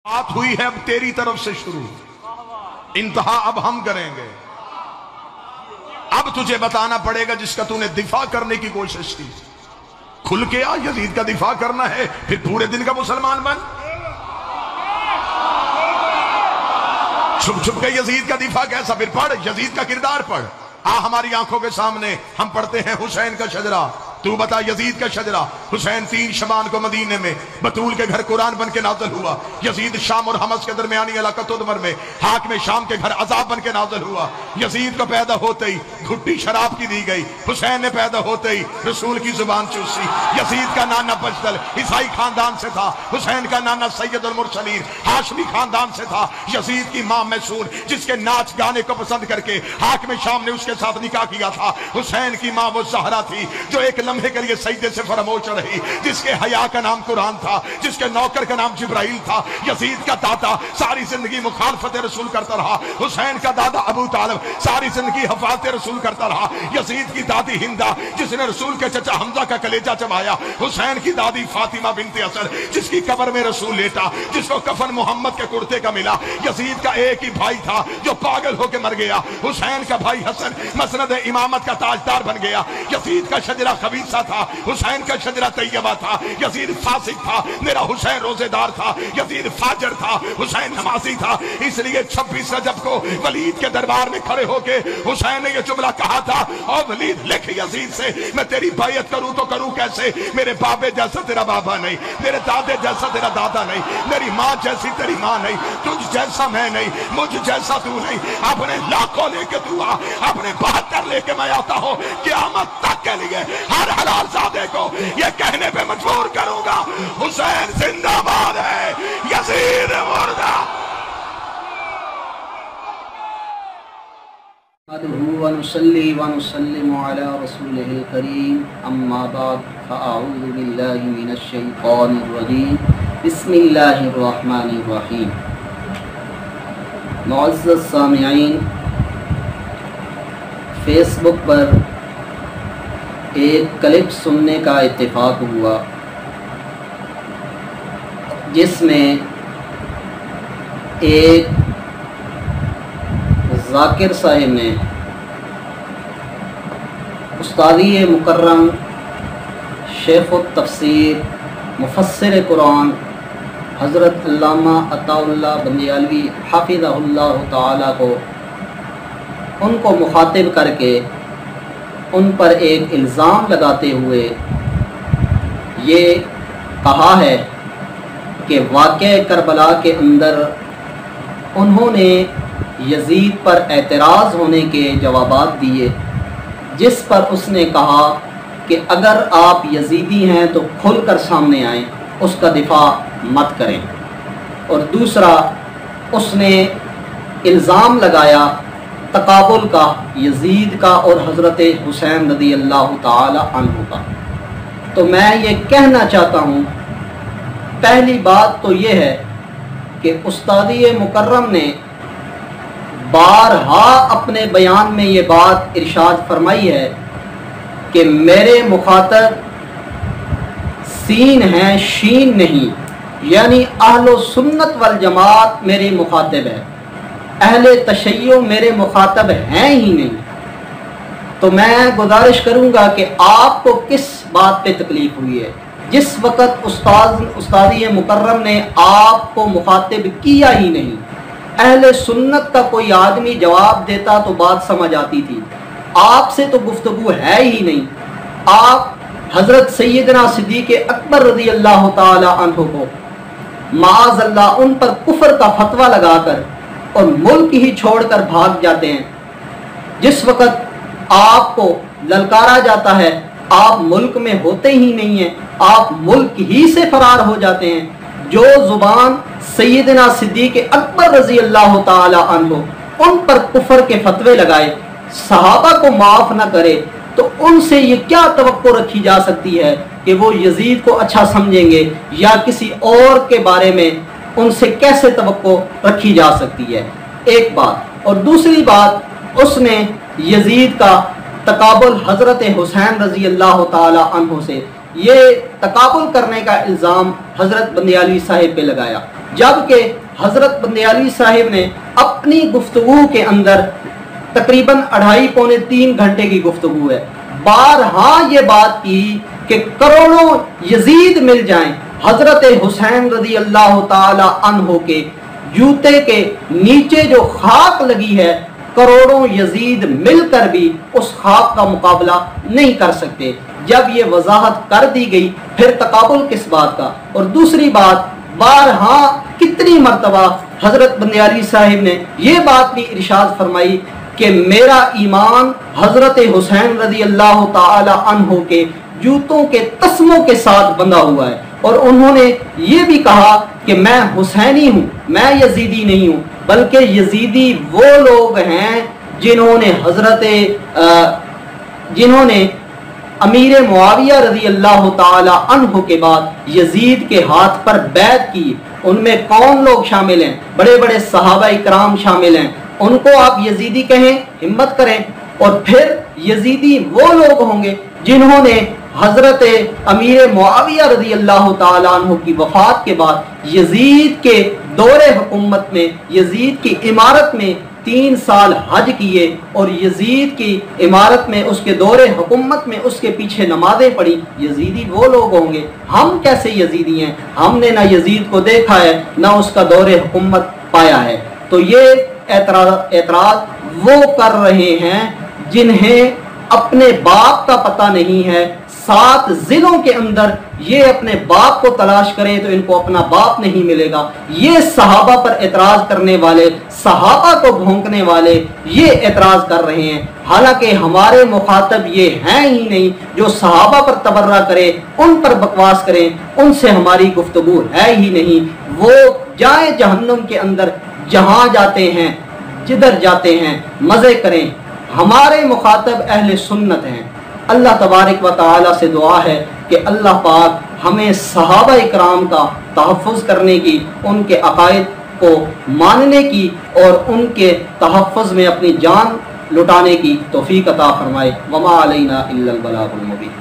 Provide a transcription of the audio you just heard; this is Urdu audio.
بات ہوئی ہے اب تیری طرف سے شروع، انتہا اب ہم کریں گے۔ اب تجھے بتانا پڑے گا جس کا تو نے دفاع کرنے کی کوشش کی، کھل کے آ، یزید کا دفاع کرنا ہے پھر پورے دن کا مسلمان بن، چھپ چھپ کے یزید کا دفاع کیسا؟ پھر پڑھ یزید کا کردار پڑھ، ہماری آنکھوں کے سامنے ہم پڑھتے ہیں حسین کا شجرہ، تو بتا یزید کا شجرہ۔ حسین 3 شبان کو مدینے میں بطول کے گھر قرآن بن کے نازل ہوا، یزید شام اور حمص کے درمیانی علاقہ تدمر میں حاکم شام کے گھر عذاب بن کے نازل ہوا۔ یزید کو پیدا ہوتے ہی گھٹی شراب کی دی گئی، حسین نے پیدا ہوتے ہی رسول کی زبان چوسی۔ یزید کا نانا بجدل عیسائی خاندان سے تھا، حسین کا نانا سید المرسلین ہاشمی خاندان سے تھا۔ یزید کی ماں میسون جس کے ناچ گانے کو پسند کر کے حاکم شام نے اس کے ساتھ نکاح کیا تھا، حسین کی ماں وہ زہرا تھی جو ایک لمحے کے لیے سجدے سے فراموش رہی، جس کے حیا کا نام قرآن تھا، جس کے نوکر کا نام جبرائیل تھا۔ یزید کا دادا ساری زندگی مخالفت رسول کرتا رہا، حسین کا دادا ابو طالب ساری زندگی حفاظت رسول کرتا رہا۔ یزید کی دادی ہندہ جس نے رسول کے چچا حمزہ کا کلیجہ چبایا، حسین کی دادی فاطمہ بنت اسد جس کی قبر میں رسول لیٹا، جس کو کفن محمد کے کرتے کا ملا۔ یزید کا ایک ہی بھائی تھا جو پاگل ہو کے مر گیا، حسین کا بھائی حسن مسند امامت کا تاجدار بن گیا۔ یزید کا شجرہ خبیثہ تھا، حسین کا شجرہ طیبہ تھا۔ یزید فاسق تھا، میرا حسین روزے دار تھا۔ یزید فاجر تھا، حسین نمازی تھا۔ اس لیے 26 رجب کو ولید کے دربار میں کھڑے ہو کے حسین نے یہ جملہ کہا تھا، اور ولید لکھ یزید سے میں تیری بیعت کروں تو کروں کیسے؟ میرے بابے جیسا تیرا بابا نہیں، میرے دادے جیسا تیرا دادا نہیں، میری ماں جیسی تیری ماں نہیں، تجھ جیسا میں نہیں، مجھ جیسا تو نہیں۔ اپنے لاکھوں لے کے تو آ، اپنے 72 لے کے میں آتا ہوں، قیامت تک کے لیے ہر حلال زادے کو یہ کہنے پہ مجبور کروں گا، حسین زندہ باد ہے، یزید مردہ۔ ونصلي ونسلم على رسوله الكريم أما بعد فأعوذ بالله من الشيطان الرجيم بسم الله الرحمن الرحيم۔ معزز سامعین، فیس بک پر ایک کلپ سننے کا اتفاق ہوا جس میں ایک ذاکر صاحب نے استادی مکرم شیخ التفسیر مفسر قرآن حضرت علامہ عطا اللہ بندیالوی حافظہ اللہ تعالیٰ کو ان کو مخاطب کر کے ان پر ایک الزام لگاتے ہوئے یہ کہا ہے کہ واقعہ کربلا کے اندر انہوں نے یزید پر اعتراض ہونے کے جوابات دیے، جس پر اس نے کہا کہ اگر آپ یزیدی ہیں تو کھل کر سامنے آئیں، اس کا دفاع مت کریں۔ اور دوسرا اس نے الزام لگایا تقابل کا، یزید کا اور حضرت حسین رضی اللہ تعالی عنہ کا۔ تو میں یہ کہنا چاہتا ہوں، پہلی بات تو یہ ہے کہ استادی مکرم نے بارہا اپنے بیان میں یہ بات ارشاد فرمائی ہے کہ میرے مخاطب سین ہیں، شین نہیں، یعنی اہل و سنت والجماعت میری مخاطب ہے، اہل تشیع میرے مخاطب ہیں ہی نہیں۔ تو میں گزارش کروں گا کہ آپ کو کس بات پہ تکلیف ہوئی ہے؟ جس وقت استادی مکرم نے آپ کو مخاطب کیا ہی نہیں، اہل سنت کا کوئی آدمی جواب دیتا تو بات سمجھ آتی تھی، آپ سے تو گفتگو ہے ہی نہیں۔ آپ حضرت سیدنا صدیق اکبر رضی اللہ تعالی عنہ کو معاذ اللہ ان پر کفر کا فتویٰ لگا کر اور ملک ہی چھوڑ کر بھاگ جاتے ہیں۔ جس وقت آپ کو للکارا جاتا ہے آپ ملک میں ہوتے ہی نہیں ہیں، آپ ملک ہی سے فرار ہو جاتے ہیں۔ جو زبان سیدنا صدیق اکبر رضی اللہ تعالی عنہ ان پر کفر کے فتوے لگائے، صحابہ کو معاف نہ کرے، تو ان سے یہ کیا توقع رکھی جا سکتی ہے کہ وہ یزید کو اچھا سمجھیں گے، یا کسی اور کے بارے میں ان سے کیسے توقع رکھی جا سکتی ہے؟ ایک بات۔ اور دوسری بات، اس نے یزید کا تقابل حضرت حسین رضی اللہ تعالی عنہ سے، یہ تقابل کرنے کا الزام حضرت بندیالوی صاحب پہ لگایا۔ جبکہ حضرت بندے علی صاحب نے اپنی گفتگو کے اندر تقریباً 2.5 پونے 3 گھنٹے کی گفتگو ہے، بارہا یہ بات کی کہ کروڑوں یزید مل جائیں، حضرت حسین رضی اللہ تعالی عنہ کے جوتے کے نیچے جو خاک لگی ہے، کروڑوں یزید مل کر بھی اس خاک کا مقابلہ نہیں کر سکتے۔ جب یہ وضاحت کر دی گئی پھر تقابل کس بات کا؟ اور دوسری بات، بارہا کتنی مرتبہ حضرت بندے علی صاحب نے یہ بات بھی ارشاد فرمائی کہ میرا ایمان حضرت حسین رضی اللہ تعالی عنہ کے جوتوں کے تسموں کے ساتھ بندھا ہوا ہے، اور انہوں نے یہ بھی کہا کہ میں حسینی ہوں، میں یزیدی نہیں ہوں، بلکہ یزیدی وہ لوگ ہیں جنہوں نے امیر معاویہ رضی اللہ تعالی عنہ کے بعد یزید کے ہاتھ پر بیعت کی۔ ان میں کون لوگ شامل ہیں؟ بڑے بڑے صحابہ اکرام شامل ہیں، ان کو آپ یزیدی کہیں، ہمت کریں۔ اور پھر یزیدی وہ لوگ ہوں گے جنہوں نے حضرت امیر معاویہ رضی اللہ تعالیٰ عنہ کی وفات کے بعد یزید کے دور حکومت میں، یزید کی عمارت میں 3 سال حج کیے، اور یزید کی عمارت میں، اس کے دور حکومت میں اس کے پیچھے نمازیں پڑھی۔ یزیدی وہ لوگ ہوں گے۔ ہم کیسے یزیدی ہیں؟ ہم نے نہ یزید کو دیکھا ہے نہ اس کا دور حکومت پایا ہے۔ تو یہ اعتراض وہ کر رہے ہیں جنہیں اپنے باپ کا پتہ نہیں ہے۔ 7 ضلعوں کے اندر یہ اپنے باپ کو تلاش کریں تو ان کو اپنا باپ نہیں ملے گا۔ یہ صحابہ پر اعتراض کرنے والے، صحابہ کو بھونکنے والے یہ اعتراض کر رہے ہیں، حالانکہ ہمارے مخاطب یہ ہیں ہی نہیں جو صحابہ پر تبرہ کرے، ان پر بکواس کریں، ان سے ہماری گفتگو ہے ہی نہیں۔ وہ جائیں جہنم کے اندر، جہاں جاتے ہیں، جدھر جاتے ہیں، مزے کریں۔ ہمارے مخاطب اہل سنت ہیں۔ اللہ تبارک و تعالی سے دعا ہے کہ اللہ پاک ہمیں صحابہ اکرام کا تحفظ کرنے کی، ان کے عقائد کو ماننے کی اور ان کے تحفظ میں اپنی جان لٹانے کی توفیق عطا فرمائے۔ وما علینا الا البلاغ المبین۔